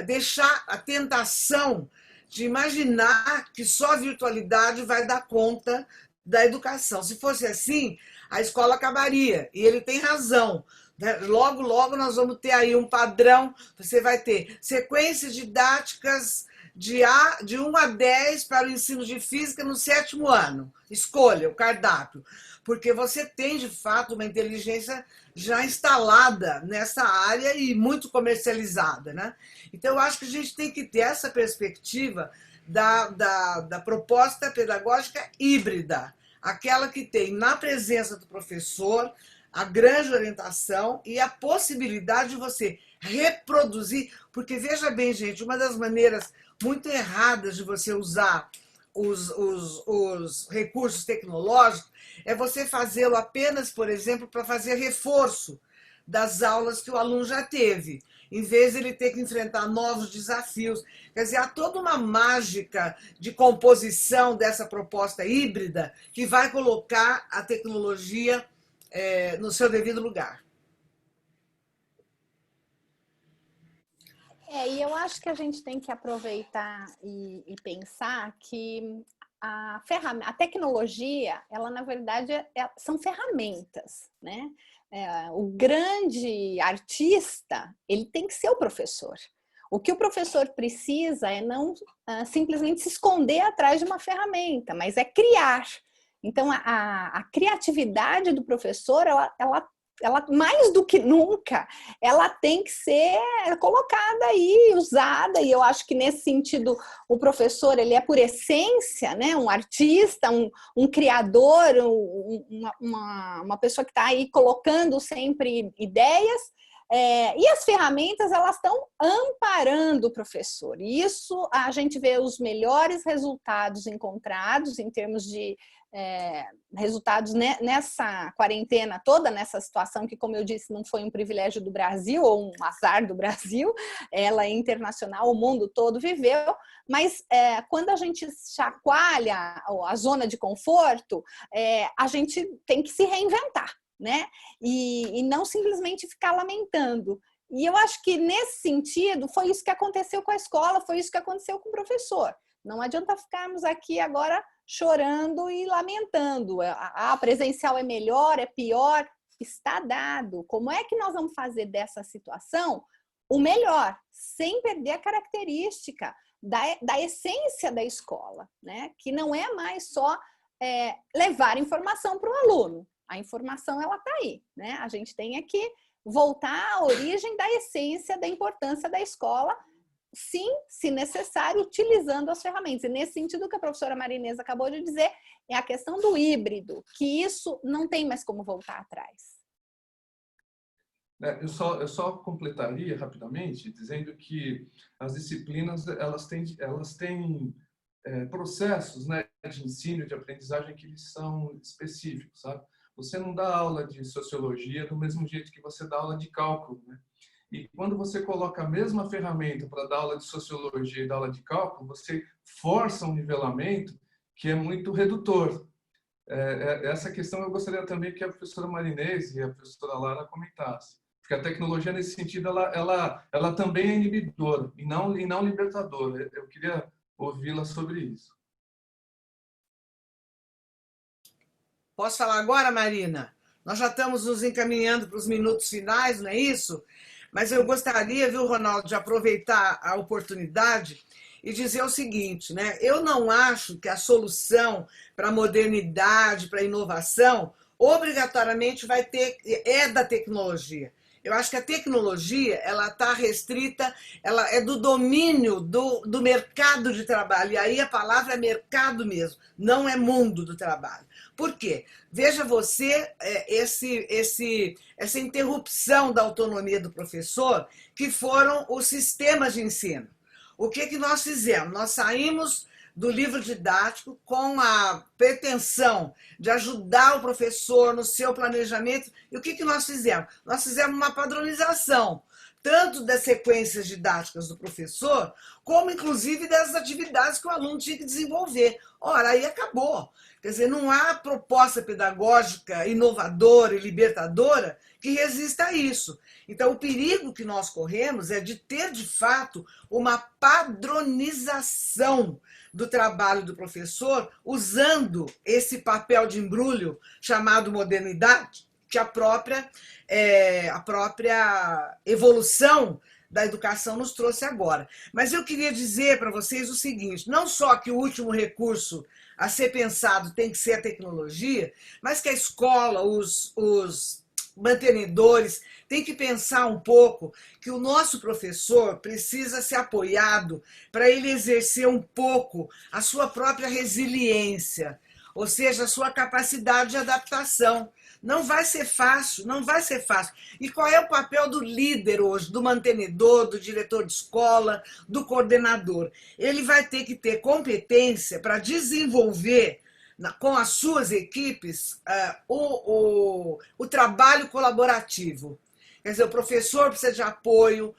deixar a tentação de imaginar que só a virtualidade vai dar conta da educação. Se fosse assim, a escola acabaria, e ele tem razão. Logo, logo nós vamos ter aí um padrão, você vai ter sequências didáticas de 1 a 10 para o ensino de física no 7º ano. Escolha o cardápio, porque você tem, de fato, uma inteligência já instalada nessa área e muito comercializada, né? Então, eu acho que a gente tem que ter essa perspectiva da proposta pedagógica híbrida, aquela que tem na presença do professor a grande orientação e a possibilidade de você reproduzir, porque veja bem, gente, uma das maneiras muito erradas de você usar os recursos tecnológicos é você fazê-lo apenas, por exemplo, para fazer reforço das aulas que o aluno já teve, em vez de ele ter que enfrentar novos desafios. Quer dizer, há toda uma mágica de composição dessa proposta híbrida que vai colocar a tecnologia no seu devido lugar. E eu acho que a gente tem que aproveitar e pensar que a tecnologia, ela na verdade são ferramentas, né? O grande artista, ele tem que ser o professor. O que o professor precisa é não simplesmente se esconder atrás de uma ferramenta, mas é criar. Então, a criatividade do professor, ela mais do que nunca, ela tem que ser colocada aí, usada, e eu acho que nesse sentido o professor, ele é por essência, né, um artista, um criador, uma pessoa que está aí colocando sempre ideias, e as ferramentas, elas estão amparando o professor. E isso a gente vê os melhores resultados encontrados em termos de resultados nessa quarentena toda, nessa situação que, como eu disse, não foi um privilégio do Brasil ou um azar do Brasil, ela é internacional, o mundo todo viveu, mas quando a gente chacoalha a zona de conforto, a gente tem que se reinventar, né? E não simplesmente ficar lamentando. E eu acho que, nesse sentido, foi isso que aconteceu com a escola, foi isso que aconteceu com o professor. Não adianta ficarmos aqui agora chorando e lamentando. Presencial é melhor, é pior, está dado. Como é que nós vamos fazer dessa situação o melhor, sem perder a característica da essência da escola, né? Que não é mais só levar informação para o aluno. A informação, ela está aí, né? A gente tem que voltar à origem da essência, da importância da escola, sim, se necessário, utilizando as ferramentas. E nesse sentido, o que a professora Marinês acabou de dizer é a questão do híbrido, que isso não tem mais como voltar atrás. Eu só completaria rapidamente dizendo que as disciplinas elas têm processos, né, de ensino, de aprendizagem que eles são específicos, sabe? Você não dá aula de sociologia do mesmo jeito que você dá aula de cálculo, né? E quando você coloca a mesma ferramenta para dar aula de sociologia e dar aula de cálculo, você força um nivelamento que é muito redutor. Essa questão eu gostaria também que a professora Marinês e a professora Lara comentassem. Porque a tecnologia, nesse sentido, ela também é inibidora e não libertadora. Eu queria ouvi-la sobre isso. Posso falar agora, Marina? Nós já estamos nos encaminhando para os minutos finais, não é isso? Mas eu gostaria, viu, Ronaldo, de aproveitar a oportunidade e dizer o seguinte, né? Eu não acho que a solução para a modernidade, para a inovação, obrigatoriamente é da tecnologia. Eu acho que a tecnologia ela está restrita, ela é do domínio do mercado de trabalho. E aí a palavra é mercado mesmo, não é mundo do trabalho. Por quê? Veja você essa interrupção da autonomia do professor, que foram os sistemas de ensino. O que nós fizemos? Nós saímos do livro didático com a pretensão de ajudar o professor no seu planejamento. E o que nós fizemos? Nós fizemos uma padronização, tanto das sequências didáticas do professor, como inclusive das atividades que o aluno tinha que desenvolver. Ora, aí acabou. Quer dizer, não há proposta pedagógica inovadora e libertadora que resista a isso. Então, o perigo que nós corremos é de ter, de fato, uma padronização do trabalho do professor, usando esse papel de embrulho chamado modernidade, que a própria evolução da educação nos trouxe agora. Mas eu queria dizer para vocês o seguinte, não só que o último recurso a ser pensado tem que ser a tecnologia, mas que a escola, os mantenedores, têm que pensar um pouco que o nosso professor precisa ser apoiado para ele exercer um pouco a sua própria resiliência, ou seja, a sua capacidade de adaptação. Não vai ser fácil, não vai ser fácil. E qual é o papel do líder hoje, do mantenedor, do diretor de escola, do coordenador? Ele vai ter que ter competência para desenvolver com as suas equipes o trabalho colaborativo. Quer dizer, o professor precisa de apoio.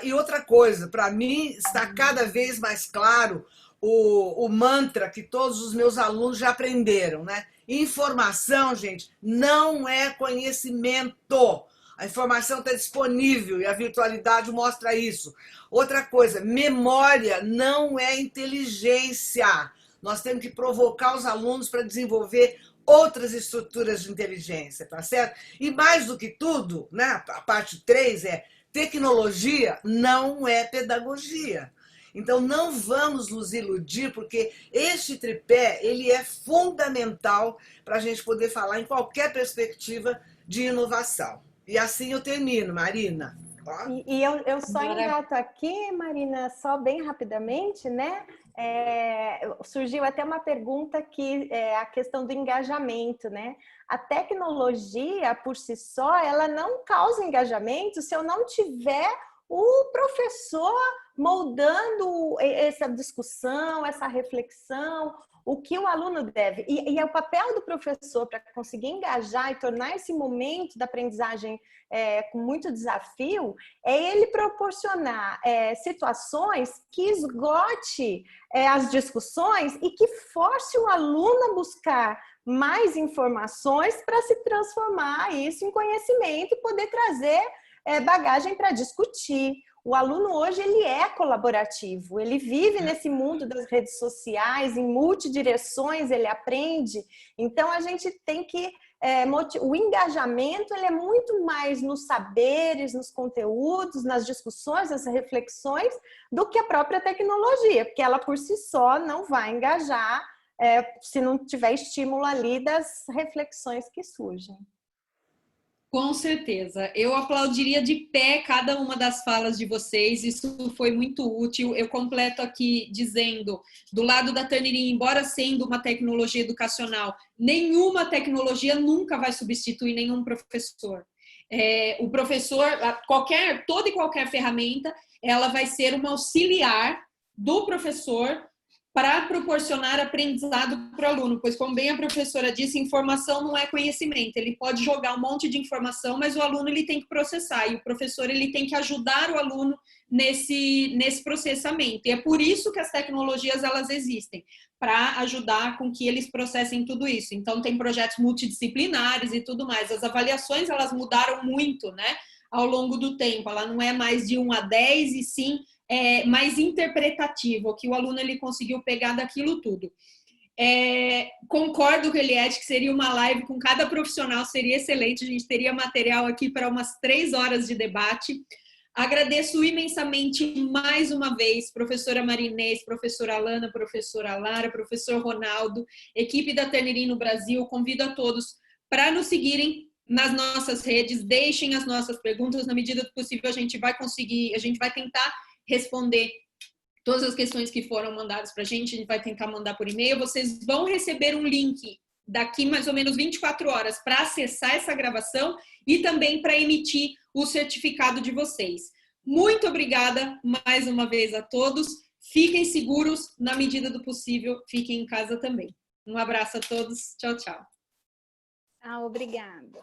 E outra coisa, para mim está cada vez mais claro o mantra que todos os meus alunos já aprenderam, né? Informação, gente, não é conhecimento. A informação está disponível e a virtualidade mostra isso. Outra coisa, memória não é inteligência. Nós temos que provocar os alunos para desenvolver outras estruturas de inteligência, tá certo? E mais do que tudo, né, a parte 3 é tecnologia não é pedagogia. Então, não vamos nos iludir, porque este tripé ele é fundamental para a gente poder falar em qualquer perspectiva de inovação. E assim eu termino, Marina. E eu só engato aqui, Marina, só bem rapidamente, né? Surgiu até uma pergunta que é a questão do engajamento, né? A tecnologia, por si só, ela não causa engajamento se eu não tiver o professor moldando essa discussão, essa reflexão, o que o aluno deve. E é o papel do professor para conseguir engajar e tornar esse momento da aprendizagem com muito desafio, é ele proporcionar situações que esgote as discussões e que force o aluno a buscar mais informações para se transformar isso em conhecimento e poder trazer bagagem para discutir. O aluno hoje ele é colaborativo, ele vive nesse mundo das redes sociais, em multidireções, ele aprende. Então a gente tem que o engajamento ele é muito mais nos saberes, nos conteúdos, nas discussões, nas reflexões, do que a própria tecnologia, porque ela por si só não vai engajar se não tiver estímulo ali das reflexões que surgem. Com certeza. Eu aplaudiria de pé cada uma das falas de vocês. Isso foi muito útil. Eu completo aqui dizendo, do lado da Turnitin, embora sendo uma tecnologia educacional, nenhuma tecnologia nunca vai substituir nenhum professor. O professor, toda e qualquer ferramenta, ela vai ser uma auxiliar do professor para proporcionar aprendizado para o aluno, pois como bem a professora disse, informação não é conhecimento, ele pode jogar um monte de informação, mas o aluno ele tem que processar, e o professor ele tem que ajudar o aluno nesse processamento, e é por isso que as tecnologias elas existem, para ajudar com que eles processem tudo isso. Então tem projetos multidisciplinares e tudo mais, as avaliações elas mudaram muito, né, ao longo do tempo, ela não é mais de 1 a 10 e sim mais interpretativo, que o aluno ele conseguiu pegar daquilo tudo. Concordo com a Eliette que seria uma live com cada profissional, seria excelente, a gente teria material aqui para umas 3 horas de debate. Agradeço imensamente mais uma vez, professora Marinês, professora Alana, professora Lara, professor Ronaldo, equipe da Turnitin no Brasil. Convido a todos para nos seguirem nas nossas redes, deixem as nossas perguntas, na medida do possível a gente vai tentar responder todas as questões que foram mandadas para a gente vai tentar mandar por e-mail. Vocês vão receber um link daqui mais ou menos 24 horas para acessar essa gravação e também para emitir o certificado de vocês. Muito obrigada mais uma vez a todos. Fiquem seguros, na medida do possível, fiquem em casa também. Um abraço a todos. Tchau, tchau. Obrigada.